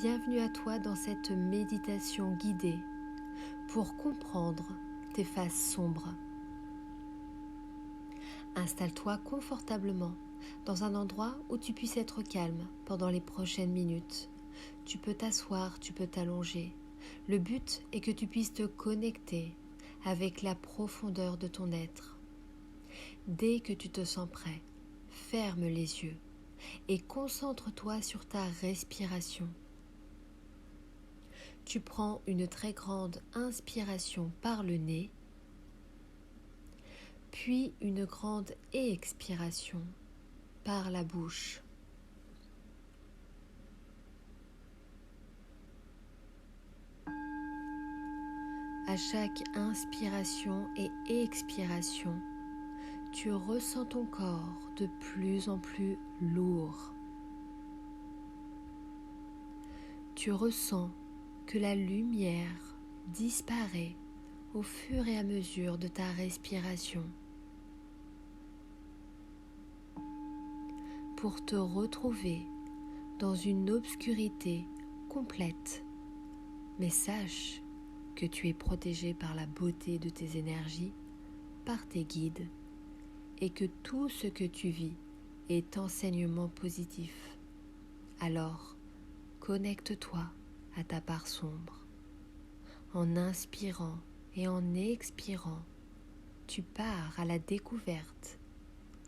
Bienvenue à toi dans cette méditation guidée pour comprendre tes phases sombres. Installe-toi confortablement dans un endroit où tu puisses être calme pendant les prochaines minutes. Tu peux t'asseoir, tu peux t'allonger. Le but est que tu puisses te connecter avec la profondeur de ton être. Dès que tu te sens prêt, ferme les yeux et concentre-toi sur ta respiration. Tu prends une très grande inspiration par le nez, puis une grande expiration par la bouche. À chaque inspiration et expiration, tu ressens ton corps de plus en plus lourd. Tu ressens que la lumière disparaît au fur et à mesure de ta respiration pour te retrouver dans une obscurité complète. Mais sache que tu es protégé par la beauté de tes énergies, par tes guides, et que tout ce que tu vis est enseignement positif. Alors, connecte-toi à ta part sombre. En inspirant et en expirant, tu pars à la découverte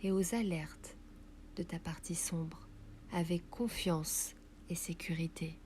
et aux alertes de ta partie sombre avec confiance et sécurité.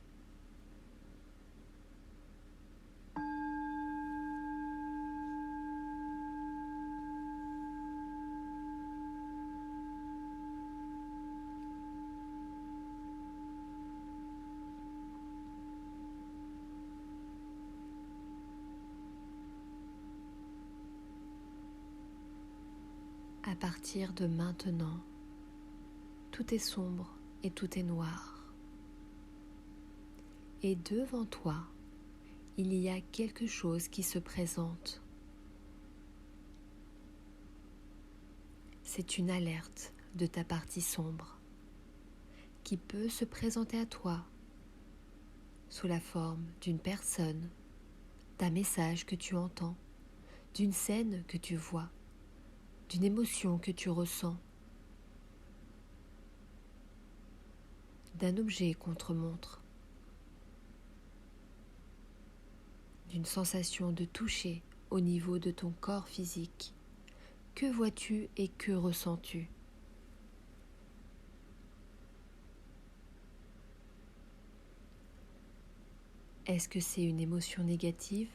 À partir de maintenant, tout est sombre et tout est noir. Et devant toi, il y a quelque chose qui se présente. C'est une alerte de ta partie sombre qui peut se présenter à toi sous la forme d'une personne, d'un message que tu entends, d'une scène que tu vois, d'une émotion que tu ressens, d'un objet qu'on te montre, d'une sensation de toucher au niveau de ton corps physique. Que vois-tu et que ressens-tu ? Est-ce que c'est une émotion négative ?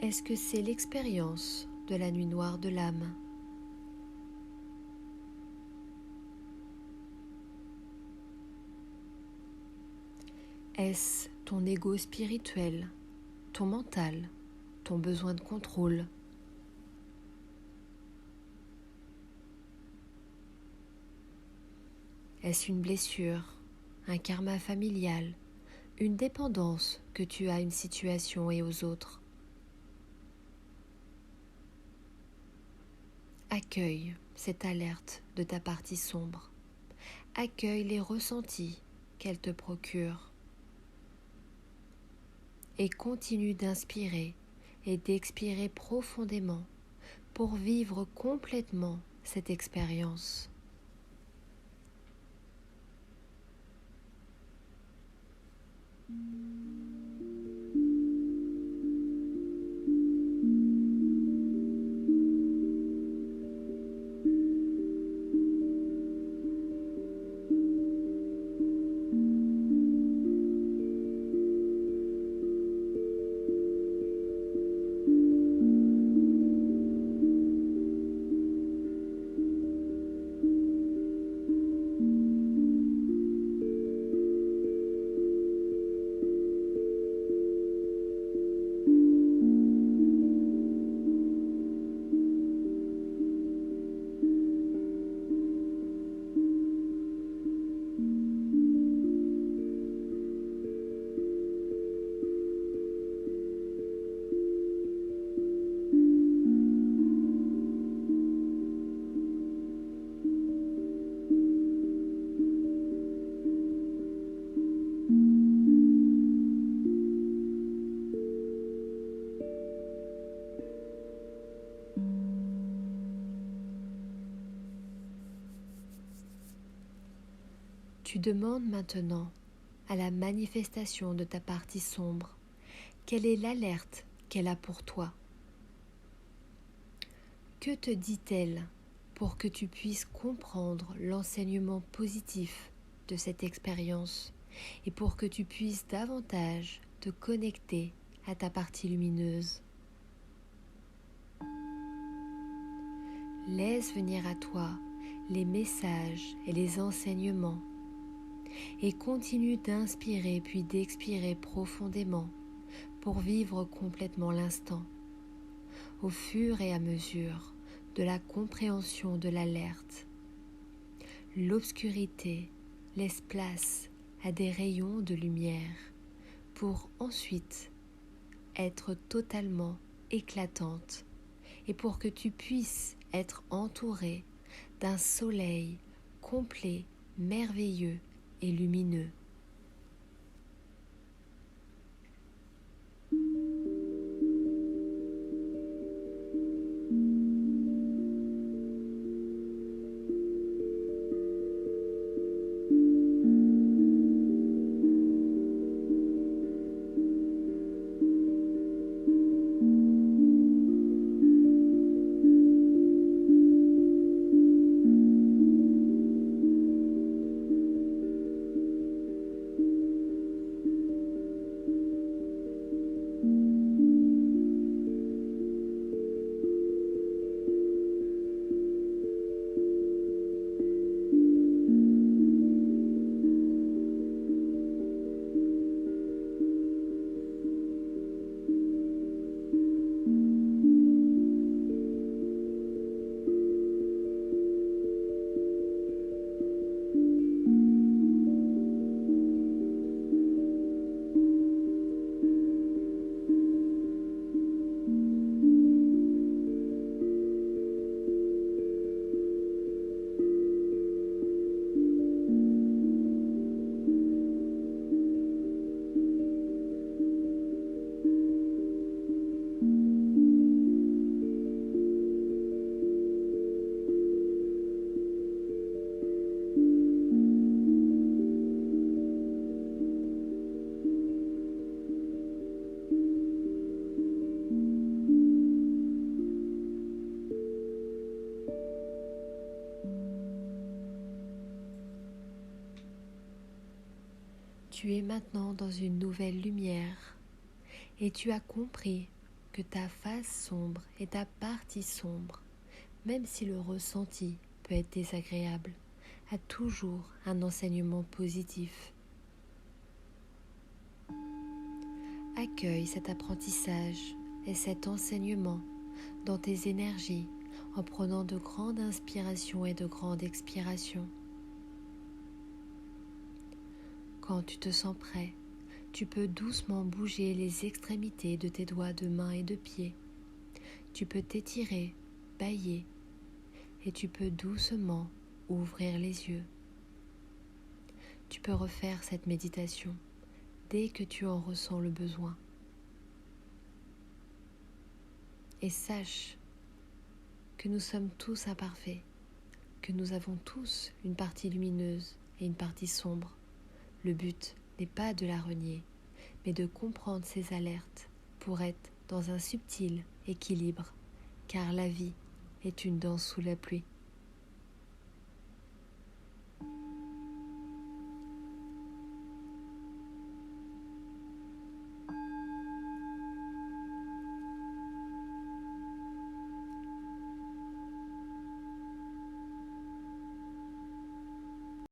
Est-ce que c'est l'expérience de la nuit noire de l'âme ? Est-ce ton ego spirituel, ton mental, ton besoin de contrôle ? Est-ce une blessure, un karma familial, une dépendance que tu as à une situation et aux autres ? Accueille cette alerte de ta partie sombre. Accueille les ressentis qu'elle te procure. Et continue d'inspirer et d'expirer profondément pour vivre complètement cette expérience. Tu demandes maintenant à la manifestation de ta partie sombre quelle est l'alerte qu'elle a pour toi. Que te dit-elle pour que tu puisses comprendre l'enseignement positif de cette expérience et pour que tu puisses davantage te connecter à ta partie lumineuse? Laisse venir à toi les messages et les enseignements et continue d'inspirer puis d'expirer profondément pour vivre complètement l'instant. Au fur et à mesure de la compréhension de l'alerte, l'obscurité laisse place à des rayons de lumière pour ensuite être totalement éclatante et pour que tu puisses être entouré d'un soleil complet, merveilleux et lumineux. Tu es maintenant dans une nouvelle lumière et tu as compris que ta face sombre et ta partie sombre, même si le ressenti peut être désagréable, a toujours un enseignement positif. Accueille cet apprentissage et cet enseignement dans tes énergies en prenant de grandes inspirations et de grandes expirations. Quand tu te sens prêt, tu peux doucement bouger les extrémités de tes doigts de main et de pied. Tu peux t'étirer, bâiller, et tu peux doucement ouvrir les yeux. Tu peux refaire cette méditation dès que tu en ressens le besoin. Et sache que nous sommes tous imparfaits, que nous avons tous une partie lumineuse et une partie sombre. Le but n'est pas de la renier, mais de comprendre ces alertes pour être dans un subtil équilibre, car la vie est une danse sous la pluie.